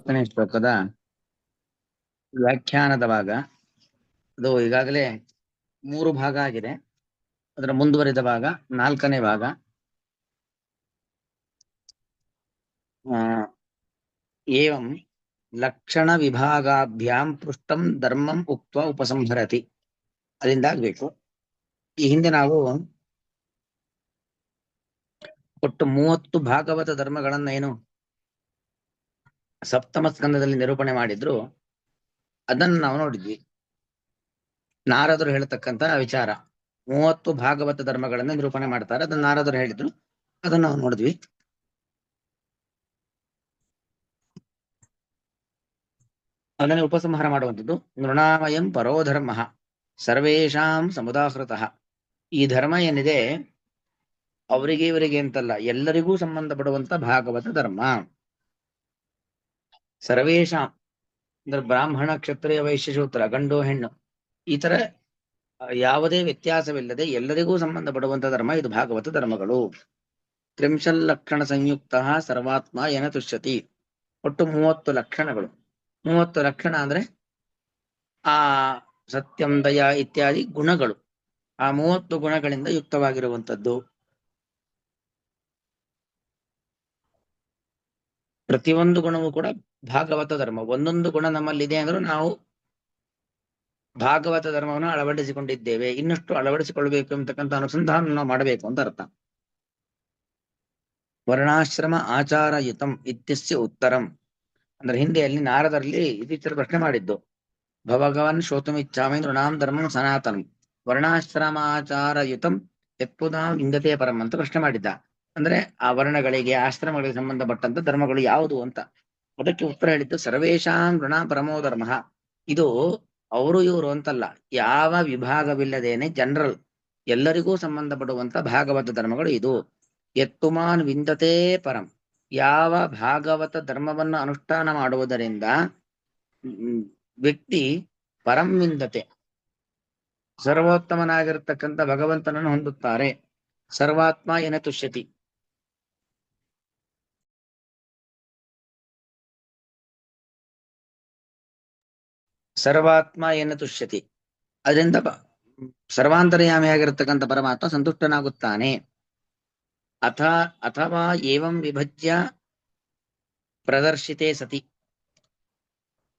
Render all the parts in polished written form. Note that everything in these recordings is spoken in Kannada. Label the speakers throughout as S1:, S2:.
S1: 20ನೇ ಶ್ಲೋಕದ ವ್ಯಾಖ್ಯಾನದ ಭಾಗ. ಅದು ಈಗಾಗಲೇ 3 ಭಾಗ ಆಗಿದೆ. ಅದರ ಮುಂದುವರಿದ ಭಾಗ 4ನೇ ಭಾಗ. ಏವಂ ಲಕ್ಷಣ ವಿಭಾಗಾಭ್ಯಾಂ ಪೃಷ್ಟಂ ಧರ್ಮಂ ಉಕ್ತ್ವ ಉಪಸಂಹರತಿ. ಅಲ್ಲಿಂದ ಆಗ್ಬೇಕು. ಈ ಹಿಂದೆ ನಾವು ಒಟ್ಟು 30 ಭಾಗವತ ಧರ್ಮಗಳನ್ನ ಏನು ಸಪ್ತಮ ಸ್ಕಂದದಲ್ಲಿ ನಿರೂಪಣೆ ಮಾಡಿದ್ರು, ಅದನ್ನು ನಾವು ನೋಡಿದ್ವಿ. ನಾರದರು ಹೇಳ್ತಕ್ಕಂತ ವಿಚಾರ 30 ಭಾಗವತ ಧರ್ಮಗಳನ್ನ ನಿರೂಪಣೆ ಮಾಡ್ತಾರೆ. ಅದನ್ನ ನಾರದರು ಹೇಳಿದ್ರು, ಅದನ್ನ ನಾವು ನೋಡಿದ್ವಿ. ಅದನ್ನೇ ಉಪಸಂಹಾರ ಮಾಡುವಂಥದ್ದು. ನೃಣಾಮಯಂ ಪರೋಧರ್ಮ ಸರ್ವೇಷಾಂ ಸಮುದಾಹೃತಃ. ಈ ಧರ್ಮ ಏನಿದೆ ಅವರಿಗೆ ಇವರಿಗೆ ಅಂತಲ್ಲ, ಎಲ್ಲರಿಗೂ ಸಂಬಂಧಪಡುವಂತ ಭಾಗವತ ಧರ್ಮ. ಸರ್ವೇಷಾಂ ಅಂದ್ರೆ ಬ್ರಾಹ್ಮಣ, ಕ್ಷತ್ರಿಯ, ವೈಶ್ಯ, ಶೂದ್ರ, ಗಂಡು ಹೆಣ್ಣು ಈ ತರ ಯಾವುದೇ ವ್ಯತ್ಯಾಸವಿಲ್ಲದೆ ಎಲ್ಲರಿಗೂ ಸಂಬಂಧಪಡುವಂತ ಧರ್ಮ ಇದು ಭಾಗವತ ಧರ್ಮಗಳು. ತ್ರಿಂಶಲ್ಲಕ್ಷಣ ಸಂಯುಕ್ತ ಸರ್ವಾತ್ಮ ಏನ ತುಷ್ಯತಿ. ಒಟ್ಟು 30 ಲಕ್ಷಣಗಳು. 30 ಲಕ್ಷಣ ಅಂದ್ರೆ ಆ ಸತ್ಯಂ, ದಯ ಇತ್ಯಾದಿ ಗುಣಗಳು. ಆ 30 ಗುಣಗಳಿಂದ ಯುಕ್ತವಾಗಿರುವಂತದ್ದು. ಪ್ರತಿಯೊಂದು ಗುಣವೂ ಕೂಡ ಭಾಗವತ ಧರ್ಮ. ಒಂದೊಂದು ಗುಣ ನಮ್ಮಲ್ಲಿದೆ ಅಂದ್ರೂ ನಾವು ಭಾಗವತ ಧರ್ಮವನ್ನು ಅಳವಡಿಸಿಕೊಂಡಿದ್ದೇವೆ. ಇನ್ನಷ್ಟು ಅಳವಡಿಸಿಕೊಳ್ಬೇಕು ಅಂತಕ್ಕಂಥ ಅನುಸಂಧಾನ ನಾವು ಮಾಡಬೇಕು ಅಂತ ಅರ್ಥ. ವರ್ಣಾಶ್ರಮ ಆಚಾರಯುತಂ ಇತ್ಯಸ್ಯ ಉತ್ತರಂ ಅಂದ್ರೆ ಹಿಂದೆ ಅಲ್ಲಿ ನಾರದರಲ್ಲಿ ಇತ್ತೀಚರ ಪ್ರಶ್ನೆ ಮಾಡಿದ್ದು. ಭಗವಾನ್ ಶ್ರೋತುಮಿಚ್ಛಾಮಿ ನೃಣಾಂ ಧರ್ಮಂ ಸನಾತನಂ ವರ್ಣಾಶ್ರಮಾಚಾರಯುತಂ ಯತ್ಪುನಾ ವಿಂದತೆ ಪರಂ ಅಂತ ಪ್ರಶ್ನೆ ಮಾಡಿದ್ದ. ಅಂದ್ರೆ ಆ ವರ್ಣಗಳಿಗೆ, ಆಶ್ರಮಗಳಿಗೆ ಸಂಬಂಧಪಟ್ಟಂತ ಧರ್ಮಗಳು ಯಾವುದು ಅಂತ. ಅದಕ್ಕೆ ಉತ್ತರ ಹೇಳಿದ್ದು ಸರ್ವೇಷಾಂ ನೃಣಾ ಪರಮೋ ಧರ್ಮ. ಇದು ಅವರು ಇವರು ಅಂತಲ್ಲ, ಯಾವ ವಿಭಾಗವಿಲ್ಲದೇನೆ ಜನರಲ್ ಎಲ್ಲರಿಗೂ ಸಂಬಂಧಪಡುವಂತ ಭಾಗವತ ಧರ್ಮಗಳು ಇದು. ಯತ್ತುಮಾನ್ ವಿಂದತೆ ಪರಂ. ಯಾವ ಭಾಗವತ ಧರ್ಮವನ್ನು ಅನುಷ್ಠಾನ ಮಾಡುವುದರಿಂದ ವ್ಯಕ್ತಿ ಪರಂ ವಿಂದತೆ ಸರ್ವೋತ್ತಮನಾಗಿರತಕ್ಕಂಥ ಭಗವಂತನನ್ನು ಹೊಂದುತ್ತಾರೆ. ಸರ್ವಾತ್ಮ ಏನ ತುಷ್ಯತಿ. ಸರ್ವಾತ್ಮ ಏನ ತುಷ್ಯತಿ ಅದರಿಂದ ಸರ್ವಾಂತರ್ಯಾಮಿಯಾಗಿರತಕ್ಕಂಥ ಪರಮಾತ್ಮ ಸಂತುಷ್ಟನಾಗುತ್ತಾನೆ. ಅಥವಾ ಏವಂ ವಿಭಜ್ಯ ಪ್ರದರ್ಶಿತೆ ಸತಿ.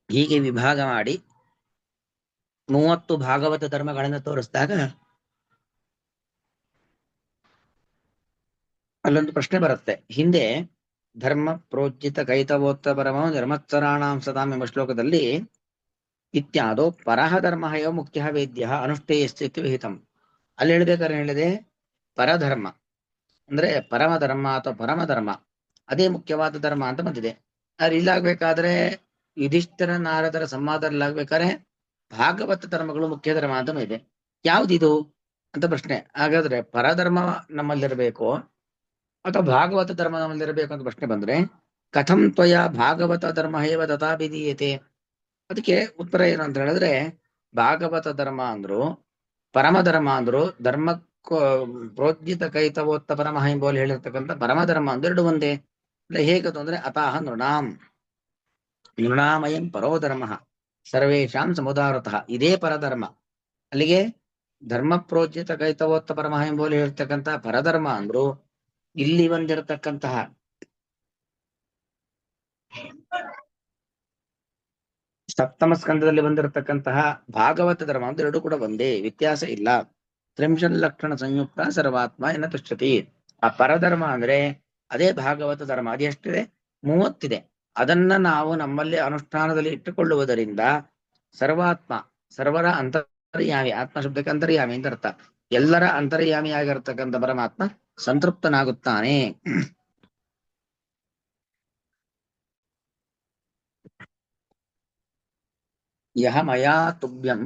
S1: ಹೀಗೆ ವಿಭಾಗ ಮಾಡಿ 30 ಭಾಗವತ ಧರ್ಮಗಳನ್ನು ತೋರಿಸಿದಾಗ ಅಲ್ಲೊಂದು ಪ್ರಶ್ನೆ ಬರುತ್ತೆ. ಹಿಂದೆ ಧರ್ಮ ಪ್ರೋಜ್ಜಿತ ಕೈತವೋತ್ತ ಪರಮ ಧರ್ಮತ್ಸರಾಣಾಂ ಸದಾಂ ಎಂಬ ಶ್ಲೋಕದಲ್ಲಿ ಇತ್ಯಾದೋ ಪರಹ ಧರ್ಮ ಯೋ ಮುಖ್ಯ ವೇದ್ಯ ಅನುಷ್ಠೇಯಸ್ಥಿತಿ ವಿಹಿತಂ. ಅಲ್ಲಿ ಹೇಳ್ಬೇಕಾದ್ರೆ ಹೇಳಿದೆ ಪರಧರ್ಮ ಅಂದ್ರೆ ಪರಮ ಧರ್ಮ ಅಥವಾ ಪರಮ ಧರ್ಮ ಅದೇ ಮುಖ್ಯವಾದ ಧರ್ಮ ಅಂತ ಬಂದಿದೆ. ಆದ್ರೆ ಇಲ್ಲಾಗ್ಬೇಕಾದ್ರೆ ಯುಧಿಷ್ಠಿರ ನಾರದರ ಸಂವಾದದಲ್ಲಾಗ್ಬೇಕಾದ್ರೆ ಭಾಗವತ ಧರ್ಮಗಳು ಮುಖ್ಯ ಧರ್ಮ ಅಂತ ಇದೆ. ಯಾವ್ದಿದು ಅಂತ ಪ್ರಶ್ನೆ. ಹಾಗಾದ್ರೆ ಪರಧರ್ಮ ನಮ್ಮಲ್ಲಿರಬೇಕು ಅಥವಾ ಭಾಗವತ ಧರ್ಮ ನಮ್ಮಲ್ಲಿರಬೇಕು ಅಂತ ಪ್ರಶ್ನೆ ಬಂದ್ರೆ ಕಥಂ ತ್ವಯ ಭಾಗವತ ಧರ್ಮ ಹೇವ ತಥಾಭಿಧೀಯತೆ. ಅದಕ್ಕೆ ಉತ್ತರ ಏನು ಅಂತ ಹೇಳಿದ್ರೆ ಭಾಗವತ ಧರ್ಮ ಅಂದ್ರು ಪರಮ ಧರ್ಮ ಅಂದ್ರು ಧರ್ಮ ಪ್ರೋಜ್ಜಿತ ಕೈತವೋತ್ತ ಪರಮ ಎಂಬೋಲಿ ಹೇಳಿರ್ತಕ್ಕಂಥ ಪರಮ ಧರ್ಮ ಅಂದ್ರೆ ಎರಡು ಒಂದೇ. ಹೇಗದು ಅಂದ್ರೆ ಅತಾಹ ನೃಣಾಮಯಂ ಪರೋ ಧರ್ಮ ಸರ್ವೇಷಾಂ ಸಮುದಾರತಃ. ಇದೇ ಪರಧರ್ಮ. ಅಲ್ಲಿಗೆ ಧರ್ಮ ಪ್ರೋಜ್ಜಿತ ಕೈತವೋತ್ತ ಪರಮ ಎಂಬೋಲಿ ಹೇಳ್ತಕ್ಕಂಥ ಪರಧರ್ಮ ಅಂದ್ರು ಇಲ್ಲಿ ಬಂದಿರತಕ್ಕಂತಹ ಸಪ್ತಮ ಸ್ಕಂದದಲ್ಲಿ ಬಂದಿರತಕ್ಕಂತಹ ಭಾಗವತ ಧರ್ಮ ಅಂತ ಎರಡು ಕೂಡ ಒಂದೇ, ವ್ಯತ್ಯಾಸ ಇಲ್ಲ. ತ್ರಿಂಶಲ್ಲಕ್ಷಣ ಸಂಯುಕ್ತ ಸರ್ವಾತ್ಮ ಎನ್ನ ತುಷ್ಯತಿ. ಆ ಪರಧರ್ಮ ಅಂದ್ರೆ ಅದೇ ಭಾಗವತ ಧರ್ಮ. ಅದು ಎಷ್ಟಿದೆ? 30 ಅದನ್ನ ನಾವು ನಮ್ಮಲ್ಲಿ ಅನುಷ್ಠಾನದಲ್ಲಿ ಇಟ್ಟುಕೊಳ್ಳುವುದರಿಂದ ಸರ್ವಾತ್ಮ ಸರ್ವರ ಅಂತರ್ಯಾಮಿ, ಆತ್ಮ ಶಬ್ದಕ್ಕೆ ಅಂತರ್ಯಾಮಿ ಅಂತ ಅರ್ಥ. ಎಲ್ಲರ ಅಂತರ್ಯಾಮಿಯಾಗಿರ್ತಕ್ಕಂಥ ಪರಮಾತ್ಮ ಸಂತೃಪ್ತನಾಗುತ್ತಾನೆ. ಯಹ ಮಯಾ ತುಭ್ಯಂ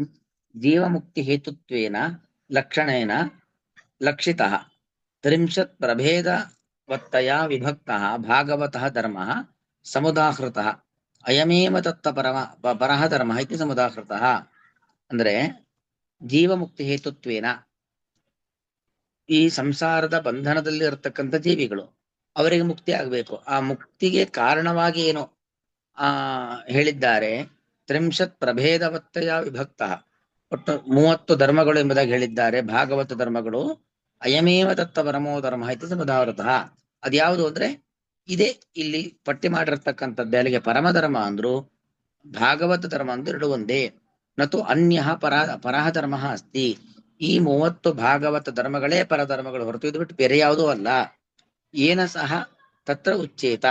S1: ಜೀವಮುಕ್ತಿ ಹೇತುತ್ವೇನ ಲಕ್ಷಣೇನ ಲಕ್ಷಿತಃ ತ್ರಿಂಶತ್ ಪ್ರಭೇದವತ್ತಯ ವಿಭಕ್ತಃ ಭಾಗವತಃ ಧರ್ಮಃ ಸಮುದಾಹೃತಃ ಅಯಮೇವ ತತ್ತ ಪರಃ ಧರ್ಮಃ ಇತಿ ಸಮುದಾಹೃತಃ. ಅಂದ್ರೆ ಜೀವಮುಕ್ತಿ ಹೇತುತ್ವೇನ ಈ ಸಂಸಾರದ ಬಂಧನದಲ್ಲಿ ಇರತಕ್ಕಂಥ ಜೀವಿಗಳು ಅವರಿಗೆ ಮುಕ್ತಿ ಆಗ್ಬೇಕು. ಆ ಮುಕ್ತಿಗೆ ಕಾರಣವಾಗಿ ಏನು ಹೇಳಿದ್ದಾರೆ. ತ್ರಿಂಶತ್ ಪ್ರಭೇದವತ್ತಯ ವಿಭಕ್ತ, ಒಟ್ಟು 30 ಧರ್ಮಗಳು ಎಂಬುದಾಗಿ ಹೇಳಿದ್ದಾರೆ. ಭಾಗವತ ಧರ್ಮಗಳು ಅಯಮೇವ ತತ್ತ ಪರಮೋ ಧರ್ಮ ಇತಿ ಸಮುದಾವೃತಃ. ಅದ್ಯಾವುದು ಅಂದ್ರೆ ಇದೇ ಇಲ್ಲಿ ಪಟ್ಟಿ ಮಾಡಿರ್ತಕ್ಕಂಥದ್ದೇ. ಅಲ್ಲಿಗೆ ಪರಮಧರ್ಮ ಅಂದ್ರು ಭಾಗವತ ಧರ್ಮ ಅಂದ್ರೆ ಎರಡು ಒಂದೇ. ನತು ಅನ್ಯ ಪರಹ ಧರ್ಮ ಅಸ್ತಿ. ಈ 30 ಭಾಗವತ ಧರ್ಮಗಳೇ ಪರಧರ್ಮಗಳು ಹೊರತು ಇದು ಬಿಟ್ಟು ಬೇರೆ ಯಾವುದೂ ಅಲ್ಲ. ಏನ ಸಹ ತತ್ರ ಉಚ್ಚೇತ.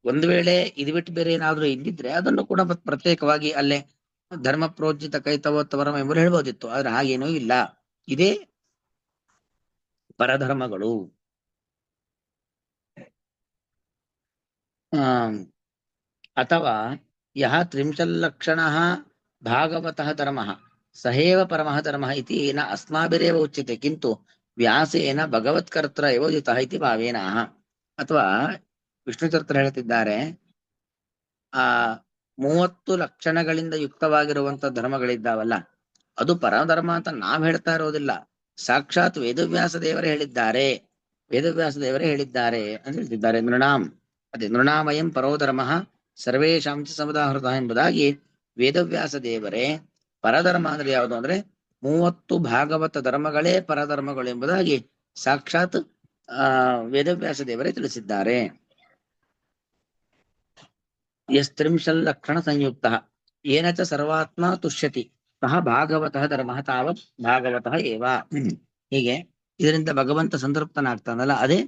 S1: ಒಂದು ವೇಳೆ ಇದು ಬಿಟ್ಟು ಬೇರೆ ಏನಾದ್ರೂ ಇದ್ದಿದ್ರೆ ಅದನ್ನು ಕೂಡ ಪ್ರತ್ಯೇಕವಾಗಿ ಅಲ್ಲೇ ಧರ್ಮ ಪ್ರೋಜ್ಜಿತ ಕೈತವೋತ್ತವರಮ ಎಂಬುದು ಹೇಳ್ಬೋದಿತ್ತು. ಆದ್ರೆ ಹಾಗೇನೂ ಇಲ್ಲ, ಇದೇ ಪರಧರ್ಮಗಳು. ಅಥವಾ ಯಹ ತ್ರಿಂಶಲ್ಲಕ್ಷಣಃ ಭಾಗವತಃ ಧರ್ಮಃ ಸಹೇವ ಪರಮಃ ಧರ್ಮಃ ಇತಿ ನ ಅಸ್ಮಾಭಿರೇವ ಉಚ್ಯತೆ ಕಿಂತು ವ್ಯಾಸೇನ ಭಗವತ್ಕರ್ತರ ಯೋಜಿತಃ ಇತಿ ಭಾವೇನ. ಅಥವಾ ವಿಷ್ಣು ತೀರ್ಥರು ಹೇಳ್ತಿದ್ದಾರೆ, ಆ 30 ಲಕ್ಷಣಗಳಿಂದ ಯುಕ್ತವಾಗಿರುವಂತ ಧರ್ಮಗಳಿದ್ದಾವಲ್ಲ, ಅದು ಪರಧರ್ಮ ಅಂತ ನಾವ್ ಹೇಳ್ತಾ ಇರೋದಿಲ್ಲ. ಸಾಕ್ಷಾತ್ ವೇದವ್ಯಾಸ ದೇವರೇ ಹೇಳಿದ್ದಾರೆ. ವೇದವ್ಯಾಸ ದೇವರೇ ಹೇಳಿದ್ದಾರೆ ಅಂತ ಹೇಳ್ತಿದ್ದಾರೆ. ನೃಣಾಮಯಂ ಪರೋಧರ್ಮ ಸರ್ವೇಶಾಂ ಚ ಸಮುದಾಹೃತ ಎಂಬುದಾಗಿ ವೇದವ್ಯಾಸ ದೇವರೇ ಪರಧರ್ಮ ಅಂದ್ರೆ ಯಾವುದು ಅಂದ್ರೆ 30 ಭಾಗವತ ಧರ್ಮಗಳೇ ಪರಧರ್ಮಗಳು ಎಂಬುದಾಗಿ ಸಾಕ್ಷಾತ್ ವೇದವ್ಯಾಸ ದೇವರೇ ತಿಳಿಸಿದ್ದಾರೆ. ಯಸ್ತ್ರಿಂಶಲ್ಲಕ್ಷಣ ಸಂಯುಕ್ತ ಏನ ಚ ಸರ್ವಾತ್ಮ ತುಷ್ಯತಿ ಸಹ ಭಾಗವತಃ ಧರ್ಮ ತಾವತ್ ಭಾಗವತಃ ಏವ. ಹೀಗೆ ಇದರಿಂದ ಭಗವಂತ ಸಂತೃಪ್ತನಾಗ್ತಾನಲ್ಲ, ಅದೇ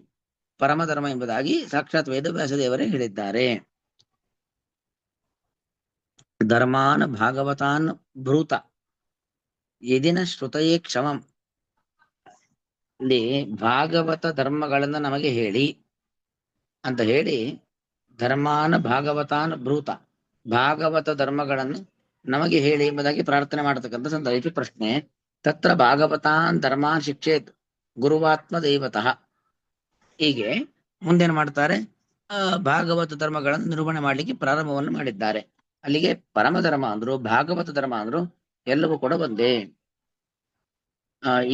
S1: ಪರಮಧರ್ಮ ಎಂಬುದಾಗಿ ಸಾಕ್ಷಾತ್ ವೇದವ್ಯಾಸ ದೇವರೇ ಹೇಳಿದ್ದಾರೆ. ಧರ್ಮಾನ್ ಭಾಗವತಾನ್ ಭ್ರೂತ ಯದಿನ ಶ್ರುತಯೇ ಕ್ಷಮಂ. ಇಲ್ಲಿ ಭಾಗವತ ಧರ್ಮಗಳನ್ನ ನಮಗೆ ಹೇಳಿ ಅಂತ ಹೇಳಿ, ಧರ್ಮಾನ್ ಭಾಗವತಾನ್ ಭ್ರೂತ, ಭಾಗವತ ಧರ್ಮಗಳನ್ನು ನಮಗೆ ಹೇಳಿ ಎಂಬುದಾಗಿ ಪ್ರಾರ್ಥನೆ ಮಾಡತಕ್ಕಂಥ ಸಂದರ್ಭ ಪ್ರಶ್ನೆ. ತತ್ರ ಭಾಗವತಾನ್ ಧರ್ಮಾನ್ ಶಿಕ್ಷೇತ್ ಗುರುವಾತ್ಮ ದೈವತಃ. ಹೀಗೆ ಮುಂದೇನು ಮಾಡ್ತಾರೆ, ಭಾಗವತ ಧರ್ಮಗಳನ್ನು ನಿರೂಪಣೆ ಮಾಡಲಿಕ್ಕೆ ಪ್ರಾರಂಭವನ್ನು ಮಾಡಿದ್ದಾರೆ. ಅಲ್ಲಿಗೆ ಪರಮಧರ್ಮ ಅಂದ್ರು ಭಾಗವತ ಧರ್ಮ ಅಂದ್ರು ಎಲ್ಲವೂ ಕೂಡ ಒಂದೇ.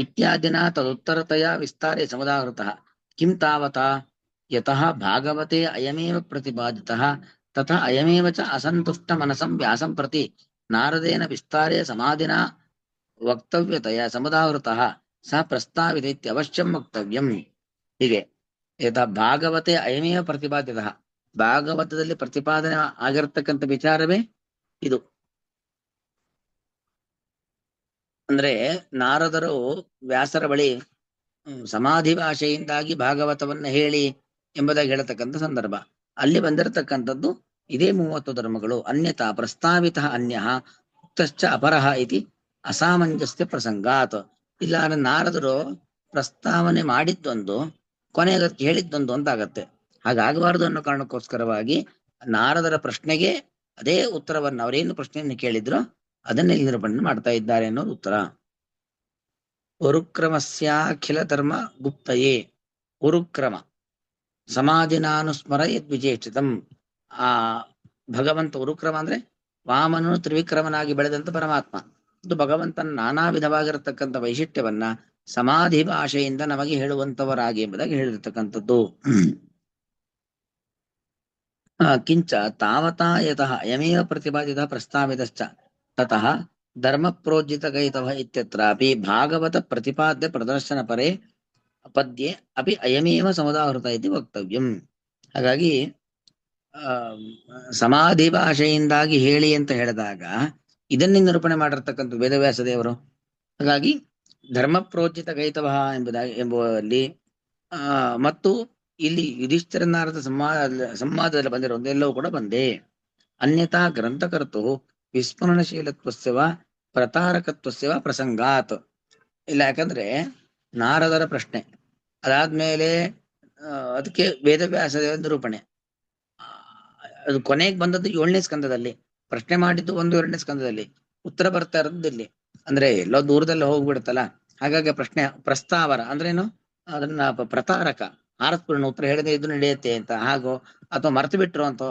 S1: ಇತ್ಯಾದಿನ ತದುತ್ತರತೆಯ ವಿಸ್ತಾರೇ ಸಮುದಾಹೃತಃ ಕಿಂ ತಾವತಾ ಯತಃ ಭಾಗವತೆ ಅಯಮೇವ ಪ್ರತಿಪಾದಿತಃ ತಥಾ ಅಯಮೇವ ಚ ಅಸಂತುಷ್ಟ ಮನಸಂ ವ್ಯಾಸಂ ಪ್ರತಿ ನಾರದೇನ ವಿಸ್ತಾರೇ ಸಮಾಧಿನ ವಕ್ತವ್ಯತೆಯ ಸಮುದಾಹೃತಃ ಸ ಪ್ರಸ್ತಾವಿತ ಇತ್ಯವಶ್ಯಂ ವಕ್ತವ್ಯಂ. ಹೀಗೆ ಯಥಾ ಭಾಗವತೆ ಅಯಮೇವ ಪ್ರತಿಪಾದಿತಃ, ಭಾಗವತದಲ್ಲಿ ಪ್ರತಿಪಾದನೆ ಆಗಿರತಕ್ಕಂಥ ವಿಚಾರವೇ ಇದು. ಅಂದ್ರೆ ನಾರದರು ವ್ಯಾಸರ ಬಳಿ ಸಮಾಧಿ ಭಾಷೆಯಿಂದಾಗಿ ಭಾಗವತವನ್ನ ಹೇಳಿ ಎಂಬುದಾಗಿ ಹೇಳತಕ್ಕಂಥ ಸಂದರ್ಭ. ಅಲ್ಲಿ ಬಂದಿರತಕ್ಕಂಥದ್ದು ಇದೇ 30 ಧರ್ಮಗಳು. ಅನ್ಯತಾ ಪ್ರಸ್ತಾವಿತ ಅನ್ಯ ಉಕ್ತಶ್ಚ ಅಪರಃ ಇತಿ ಅಸಾಮಂಜಸ್ಯ ಪ್ರಸಂಗಾತ್. ಇಲ್ಲ ನಾರದರು ಪ್ರಸ್ತಾವನೆ ಮಾಡಿದ್ದೊಂದು, ಕೊನೆಗೆ ಅದಕ್ಕೆ ಹೇಳಿದ್ದೊಂದು ಅಂತಾಗತ್ತೆ. ಹಾಗಾಗಬಾರದು ಅನ್ನೋ ಕಾರಣಕ್ಕೋಸ್ಕರವಾಗಿ ನಾರದರ ಪ್ರಶ್ನೆಗೆ ಅದೇ ಉತ್ತರವನ್ನು, ಅವರೇನು ಪ್ರಶ್ನೆಯನ್ನು ಕೇಳಿದ್ರು ಅದನ್ನೇ ನಿರೂಪಣೆ ಮಾಡ್ತಾ ಇದ್ದಾರೆ ಅನ್ನೋದು ಉತ್ತರ. ಉರುಕ್ರಮಸ್ಯಾಖಿಲ ಧರ್ಮ ಗುಪ್ತಯೇ. ಉರುಕ್ರಮ ಸಮಾಧಿನಾನುಸ್ಮರ ಯದ್ವಿಜೇಷಿತಂ. ಆ ಭಗವಂತ ಉರುಕ್ರಮ ಅಂದ್ರೆ ವಾಮನನು ತ್ರಿವಿಕ್ರಮನಾಗಿ ಬೆಳೆದಂತ ಪರಮಾತ್ಮ. ಇದು ಭಗವಂತನ ನಾನಾ ವಿಧವಾಗಿರತಕ್ಕಂಥ ವೈಶಿಷ್ಟ್ಯವನ್ನ ಸಮಾಧಿ ಭಾಷೆಯಿಂದ ನಮಗೆ ಹೇಳುವಂತವರಾಗಿ ಎಂಬುದಾಗಿ ಹೇಳಿರ್ತಕ್ಕಂಥದ್ದು. ಕಿಂಚ ತಾವತಾ ಯತಃ ಅಯಮೇವ ಪ್ರತಿಪಾದಿತ ಪ್ರಸ್ತಾವಿತಶ್ಚ ತತಃ ಧರ್ಮ ಪ್ರೋಜ್ಜಿತ ಗೈತವ ಇತ್ಯತ್ರಾಪಿ ಭಾಗವತ ಪ್ರತಿಪಾದ್ಯ ಪ್ರದರ್ಶನ ಪರೇ ಪದ್ಯೆ ಅಪಿ ಅಯಮೇವ ಸಮುದಾಹೃತ ಇತಿ ವಕ್ತವ್ಯಂ. ಹಾಗಾಗಿ ಸಮಾಧಿ ಭಾಷೆಯಿಂದಾಗಿ ಹೇಳಿ ಅಂತ ಹೇಳಿದಾಗ ಇದನ್ನೇ ನಿರೂಪಣೆ ಮಾಡಿರ್ತಕ್ಕಂಥ ವೇದವ್ಯಾಸ ದೇವರು. ಹಾಗಾಗಿ ಧರ್ಮ ಪ್ರೋಜ್ಜಿತ ಗೈತವ ಎಂಬುವಲ್ಲಿ ಮತ್ತು ಇಲ್ಲಿ ಯುಧಿಷ್ಠಿರ ನಾರದ ಸಂವಾದದಲ್ಲಿ ಬಂದಿರುವಂತ ಎಲ್ಲವೂ ಕೂಡ ಬಂದೇ. ಅನ್ಯತಾ ಗ್ರಂಥಕರ್ತು ವಿಸ್ಮರಣಶೀಲತ್ವಸ್ಯವ ಪ್ರತಾರಕತ್ವಸ್ಯವ ಪ್ರಸಂಗಾತ್. ಇಲ್ಲ, ಯಾಕಂದ್ರೆ ನಾರದರ ಪ್ರಶ್ನೆ ಅದಾದ್ಮೇಲೆ ಅದಕ್ಕೆ ವೇದವ್ಯಾಸ ನಿರೂಪಣೆ. ಅದು ಕೊನೆಗೆ ಬಂದದ್ದು 7ನೇ ಸ್ಕಂದದಲ್ಲಿ, ಪ್ರಶ್ನೆ ಮಾಡಿದ್ದು 1-2ನೇ ಸ್ಕಂದದಲ್ಲಿ, ಉತ್ತರ ಬರ್ತಾ ಇರೋದು ಇಲ್ಲಿ. ಅಂದ್ರೆ ಎಲ್ಲೋ ದೂರದಲ್ಲಿ ಹೋಗ್ಬಿಡುತ್ತಲ್ಲ, ಹಾಗಾಗಿ ಪ್ರಶ್ನೆ ಪ್ರಸ್ತಾವರ ಅಂದ್ರೇನು, ಅದನ್ನ ಪ್ರತಾರಕ ಆರಸ್ಪೂರ್ಣ ಉತ್ತರ ಹೇಳದೆ ಇದು ನಡೆಯುತ್ತೆ ಅಂತ, ಹಾಗೋ ಅಥವಾ ಮರೆತು ಬಿಟ್ರು ಅಂತ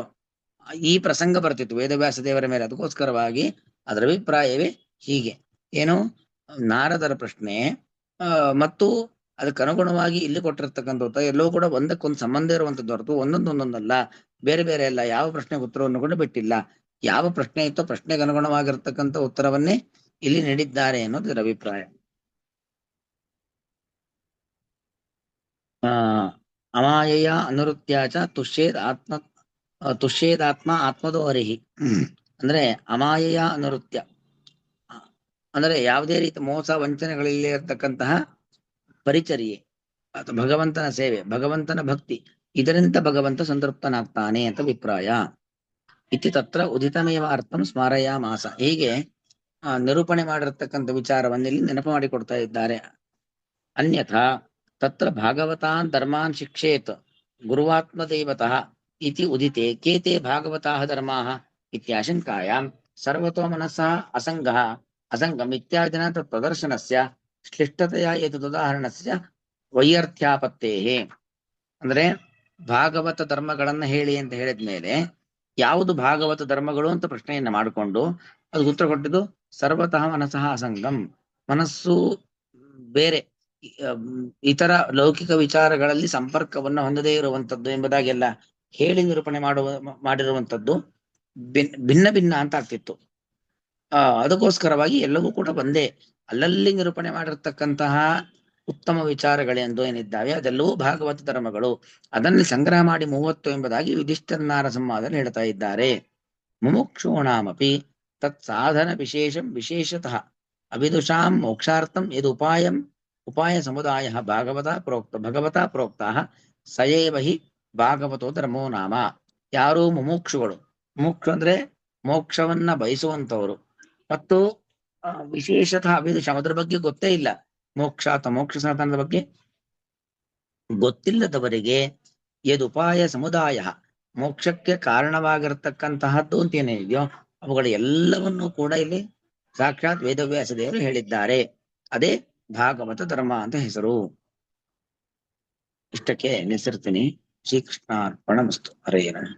S1: ಈ ಪ್ರಸಂಗ ಬರ್ತಿತ್ತು ವೇದವ್ಯಾಸ ದೇವರ ಮೇಲೆ. ಅದಕ್ಕೋಸ್ಕರವಾಗಿ ಅದರ ಅಭಿಪ್ರಾಯವೇ ಹೀಗೆ. ಏನು, ನಾರದರ ಪ್ರಶ್ನೆ ಮತ್ತು ಅದಕ್ಕೆ ಅನುಗುಣವಾಗಿ ಇಲ್ಲಿ ಕೊಟ್ಟಿರ್ತಕ್ಕಂಥ ಎಲ್ಲವೂ ಕೂಡ ಒಂದಕ್ಕೊಂದು ಸಂಬಂಧ ಇರುವಂತದ್ದು ಹೊರತು ಒಂದೊಂದೊಂದೊಂದಲ್ಲ. ಬೇರೆ ಬೇರೆ ಅಲ್ಲ, ಯಾವ ಪ್ರಶ್ನೆಗೆ ಉತ್ತರವನ್ನು ಕೂಡ ಬಿಟ್ಟಿಲ್ಲ. ಯಾವ ಪ್ರಶ್ನೆ ಇತ್ತೋ ಪ್ರಶ್ನೆಗೆ ಅನುಗುಣವಾಗಿರ್ತಕ್ಕಂಥ ಉತ್ತರವನ್ನೇ ಇಲ್ಲಿ ನೀಡಿದ್ದಾರೆ ಅನ್ನೋದು ಇದರ ಅಭಿಪ್ರಾಯ. ಆ ಅಮಾಯಯ ಅನುರುತ್ಯಾಚ ತುಷ್ಯೇದಾತ್ಮ ಆತ್ಮದೋ ಹರಿಹಿ. ಅಂದ್ರೆ ಅಮಾಯಯ ಅನುರುತ್ಯ ಅಂದ್ರೆ ಯಾವುದೇ ರೀತಿ ಮೋಸ ವಂಚನೆಗಳಲ್ಲಿ ಇರತಕ್ಕಂತಹ ಪರಿಚರ್ಯೆ ಅಥವಾ ಭಗವಂತನ ಸೇವೆ, ಭಗವಂತನ ಭಕ್ತಿ, ಇದರಿಂದ ಭಗವಂತ ಸಂತೃಪ್ತನಾಗ್ತಾನೆ ಅಂತ ಅಭಿಪ್ರಾಯ. ಇತಿ ತತ್ರ ಉದಿತಮೇವ ಅರ್ಥಂ ಸ್ಮಾರಯಾಮಾಸ. ಹೀಗೆ ನಿರೂಪಣೆ ಮಾಡಿರ್ತಕ್ಕಂಥ ವಿಚಾರವನ್ನು ಇಲ್ಲಿ ನೆನಪು ಮಾಡಿಕೊಡ್ತಾ ಇದ್ದಾರೆ. ಅನ್ಯಥಾ ತತ್ರ ಭಾಗವತಾನ್ ಧರ್ಮಾನ್ ಶಿಕ್ಷೇತ್ ಗುರುವಾತ್ಮದೇವತಃ ಇತಿ ಉದಿತೆ ಕೇತೆ ಭಾಗವತಾಃ ಧರ್ಮಾಃ ಇತ್ಯಾಶಂಕಾಯಾಂ ಸರ್ವತೋ ಮನಸಃ ಅಸಂಗಂ ಇತ್ಯಾದಿನ ತತ್ಪ್ರದರ್ಶನಸ್ಯ ಶ್ಲಿಷ್ಟತೆಯ ಏತದುದಾಹರಣಸ್ಯ ವೈಯರ್ಥ್ಯಾಪತ್ತೇಃ. ಅಂದ್ರೆ ಭಾಗವತ ಧರ್ಮಗಳನ್ನ ಹೇಳಿ ಅಂತ ಹೇಳಿದ್ಮೇಲೆ ಯಾವುದು ಭಾಗವತ ಧರ್ಮಗಳು ಅಂತ ಪ್ರಶ್ನೆಯನ್ನ ಮಾಡಿಕೊಂಡು ಅದು ಉತ್ತರ ಕೊಟ್ಟಿದ್ದು ಸರ್ವತಃ ಮನಸಃ ಅಸಂಗಂ, ಮನಸ್ಸು ಬೇರೆ ಇತರ ಲೌಕಿಕ ವಿಚಾರಗಳಲ್ಲಿ ಸಂಪರ್ಕವನ್ನು ಹೊಂದದೇ ಇರುವಂತದ್ದು ಎಂಬುದಾಗೆಲ್ಲ ಹೇಳಿ ನಿರೂಪಣೆ ಮಾಡಿರುವಂತದ್ದು ಭಿನ್ನ ಭಿನ್ನ ಅಂತ ಆಗ್ತಿತ್ತು. ಅದಕ್ಕೋಸ್ಕರವಾಗಿ ಎಲ್ಲವೂ ಕೂಡ ಒಂದೇ, ಅಲ್ಲಲ್ಲಿ ನಿರೂಪಣೆ ಮಾಡಿರ್ತಕ್ಕಂತಹ ಉತ್ತಮ ವಿಚಾರಗಳೆಂದು ಏನಿದ್ದಾವೆ ಅದೆಲ್ಲವೂ ಭಾಗವತ ಧರ್ಮಗಳು. ಅದನ್ನು ಸಂಗ್ರಹ ಮಾಡಿ 30 ಎಂಬುದಾಗಿ ಯುಧಿಷ್ಠಿರನಾರ ಸಂವಾದದಲ್ಲಿ ಹೇಳ್ತಾ ಇದ್ದಾರೆ. ಮುಮುಕ್ಷೂಣಾಮಪಿ ತತ್ ಸಾಧನ ವಿಶೇಷತಃ ಅವಿದುಷಾಂ ಮೋಕ್ಷಾರ್ಥಂ ಯದ್ ಉಪಾಯ ಸಮುದಾಯ ಭಗವತಾ ಪ್ರೋಕ್ತಃ ಸಯೇವ ಹಿ ಭಾಗವತೋ ಧರ್ಮೋ ನಾಮ. ಯಾರು ಮುಮುಕ್ಷುಗಳು, ಮುಮುಕ್ಷು ಅಂದ್ರೆ ಮೋಕ್ಷವನ್ನ ಬಯಸುವಂತವರು, ಮತ್ತು ವಿಶೇಷತಃ ಅವಿದುಷಾಂ ಅದರ ಬಗ್ಗೆ ಗೊತ್ತೇ ಇಲ್ಲ, ಮೋಕ್ಷ ಅಥವಾ ಮೋಕ್ಷ ಸಾಧನದ ಬಗ್ಗೆ ಗೊತ್ತಿಲ್ಲದವರಿಗೆ ಯದುಪಾಯ ಸಮುದಾಯ ಮೋಕ್ಷಕ್ಕೆ ಕಾರಣವಾಗಿರತಕ್ಕಂತಹದ್ದು ಅಂತ ಏನಿದೆಯೋ ಅವುಗಳ ಎಲ್ಲವನ್ನೂ ಕೂಡ ಇಲ್ಲಿ ಸಾಕ್ಷಾತ್ ವೇದವ್ಯಾಸ ದೇವರು ಹೇಳಿದ್ದಾರೆ. ಅದೇ ಭಾಗವತ ಧರ್ಮ ಅಂತ ಹೆಸರು. ಇಷ್ಟಕ್ಕೆ ನಿಲ್ಲಿಸಿರ್ತೀನಿ. ಶ್ರೀಕೃಷ್ಣಾರ್ಪಣಮಸ್ತು. ಹರೇ ನಮಃ.